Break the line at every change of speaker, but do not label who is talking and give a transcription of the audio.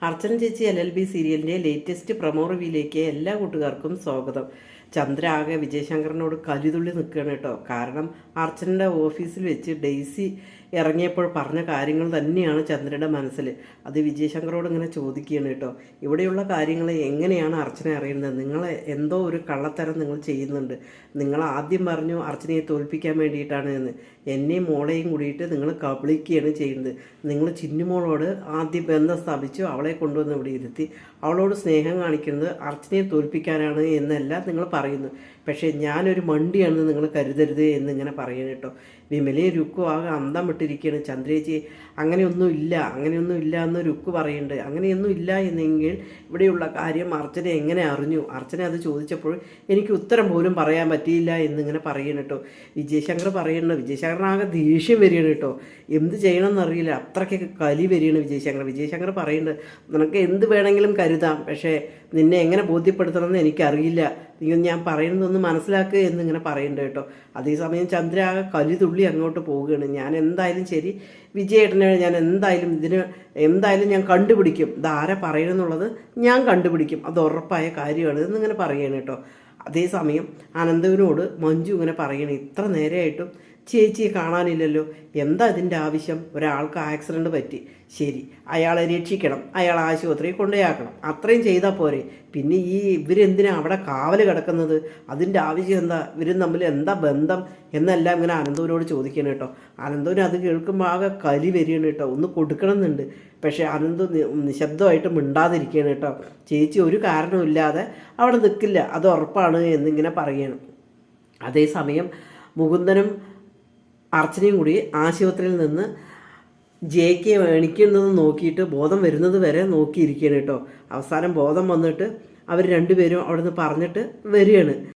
അർച്ചന ചേച്ചി LLB സീരിയലിൻ്റെ latest promo റിവ്യൂയിലേക്ക് എല്ലാ കൂട്ടുകാർക്കും സ്വാഗതം. ചന്ദ്ര ആകെ വിജയശങ്കറിനോട് കലിതുള്ളി നിൽക്കുകയാണ് കേട്ടോ. കാരണം അർച്ചനയുടെ ഓഫീസിൽ വെച്ച് ഡെയ്സി ഇറങ്ങിയപ്പോൾ പറഞ്ഞ കാര്യങ്ങൾ തന്നെയാണ് ചന്ദ്രയുടെ മനസ്സിൽ. അത് വിജയശങ്കറോട് ഇങ്ങനെ ചോദിക്കുകയാണ് കേട്ടോ. ഇവിടെയുള്ള കാര്യങ്ങൾ എങ്ങനെയാണ് അർച്ചന അറിയുന്നത്? നിങ്ങൾ എന്തോ ഒരു കള്ളത്തരം നിങ്ങൾ ചെയ്യുന്നുണ്ട്. നിങ്ങൾ ആദ്യം പറഞ്ഞു അർച്ചനയെ തോൽപ്പിക്കാൻ വേണ്ടിയിട്ടാണ് എന്ന്. എന്നെയും മോളെയും കൂടിയിട്ട് നിങ്ങൾ കബളിക്കുകയാണ് ചെയ്യുന്നത്. നിങ്ങൾ ചിന്നുമോളോട് ആദ്യം ബന്ധം സ്ഥാപിച്ചു, അവളെ കൊണ്ടുവന്ന് ഇവിടെ ഇരുത്തി അവളോട് സ്നേഹം കാണിക്കുന്നത് അർച്ചനയെ തോൽപ്പിക്കാനാണ് എന്നല്ല നിങ്ങൾ പറയുന്നു. പക്ഷേ ഞാനൊരു മണ്ടിയാണെന്ന് നിങ്ങൾ കരുതരുത് എന്നിങ്ങനെ പറയുന്നത് കേട്ടോ. വിമലയും രുക്കും ആകെ അന്തം വിട്ടിരിക്കുകയാണ്. ചന്ദ്രേച്ചി അങ്ങനെയൊന്നും ഇല്ല എന്ന് രുക്ക് പറയുന്നുണ്ട്. അങ്ങനെയൊന്നും ഇല്ല എന്നെങ്കിൽ ഇവിടെയുള്ള കാര്യം അർച്ചന എങ്ങനെ അറിഞ്ഞു? അർച്ചന അത് ചോദിച്ചപ്പോൾ എനിക്ക് ഉത്തരം പോലും പറയാൻ പറ്റിയില്ല എന്നിങ്ങനെ പറയുന്നു കേട്ടോ. വിജയശങ്കർ പറയുന്നുണ്ട്. വിജയശങ്കറിനാകെ ദേഷ്യം വരികയാണ് കേട്ടോ. എന്ത് ചെയ്യണമെന്നറിയില്ല, അത്രയ്ക്കൊക്കെ കലി വരികയാണ് വിജയശങ്കർ പറയുന്നുണ്ട്. നിനക്ക് എന്ത് വേണമെങ്കിലും കരുതാം, പക്ഷേ നിന്നെ എങ്ങനെ ബോധ്യപ്പെടുത്തണമെന്ന് എനിക്കറിയില്ല. നീ ഞാൻ പറയുന്നതൊന്ന് മനസ്സിലാക്കുക എന്നിങ്ങനെ പറയുന്നുണ്ട് കേട്ടോ. അതേസമയം ചന്ദ്ര ആകെ കലി തുള്ളി അങ്ങോട്ട് പോവുകയാണ്. ഞാൻ എന്തായാലും ശരി, വിജയേട്ടനെ ഞാൻ എന്തായാലും ഞാൻ കണ്ടുപിടിക്കും. ഇതാരെ പറയണമെന്നുള്ളത് ഞാൻ കണ്ടുപിടിക്കും, അത് ഉറപ്പായ കാര്യമാണ് എന്നിങ്ങനെ പറയുകയാണ് കേട്ടോ. അതേസമയം അനന്തവിനോട് മഞ്ജു ഇങ്ങനെ പറയണേ, ഇത്ര നേരമായിട്ടും ചേച്ചിയെ കാണാനില്ലല്ലോ, എന്താ ഇതിൻ്റെ ആവശ്യം? ഒരാൾക്ക് ആക്സിഡൻറ്റ് പറ്റി, ശരി, അയാളെ രക്ഷിക്കണം, അയാളെ ആശുപത്രിയിൽ കൊണ്ടുപോയാക്കണം, അത്രയും ചെയ്താൽ പോരെ? പിന്നെ ഇവരെന്തിനാണ് അവിടെ കാവൽ കിടക്കുന്നത്? അതിൻ്റെ ആവശ്യം എന്താ? ഇവരും തമ്മിൽ എന്താ ബന്ധം എന്നെല്ലാം ഇങ്ങനെ അനന്തവിനോട് ചോദിക്കണം കേട്ടോ. അനന്തവിന് അത് കേൾക്കുമ്പോൾ ആകെ കലി വരികയാണ് കേട്ടോ. ഒന്ന് കൊടുക്കണം എന്നുണ്ട്, പക്ഷേ അനന്ത് നിശബ്ദമായിട്ട് മിണ്ടാതിരിക്കുകയാണ് കേട്ടോ. ചേച്ചി ഒരു കാരണമില്ലാതെ അവിടെ നിൽക്കില്ല, അത് ഉറപ്പാണ് എന്നിങ്ങനെ പറയുകയാണ്. അതേസമയം മുകുന്ദനും അർച്ചനയും കൂടി ആശുപത്രിയിൽ നിന്ന് ജെയ്ക്ക് എണിക്കുന്നതെന്ന് നോക്കിയിട്ട് ബോധം വരുന്നത് വരെ നോക്കിയിരിക്കുകയാണ് കേട്ടോ. അവസാനം ബോധം വന്നിട്ട് അവർ രണ്ടുപേരും അവിടെ നിന്ന് പറഞ്ഞിട്ട് വരികയാണ്.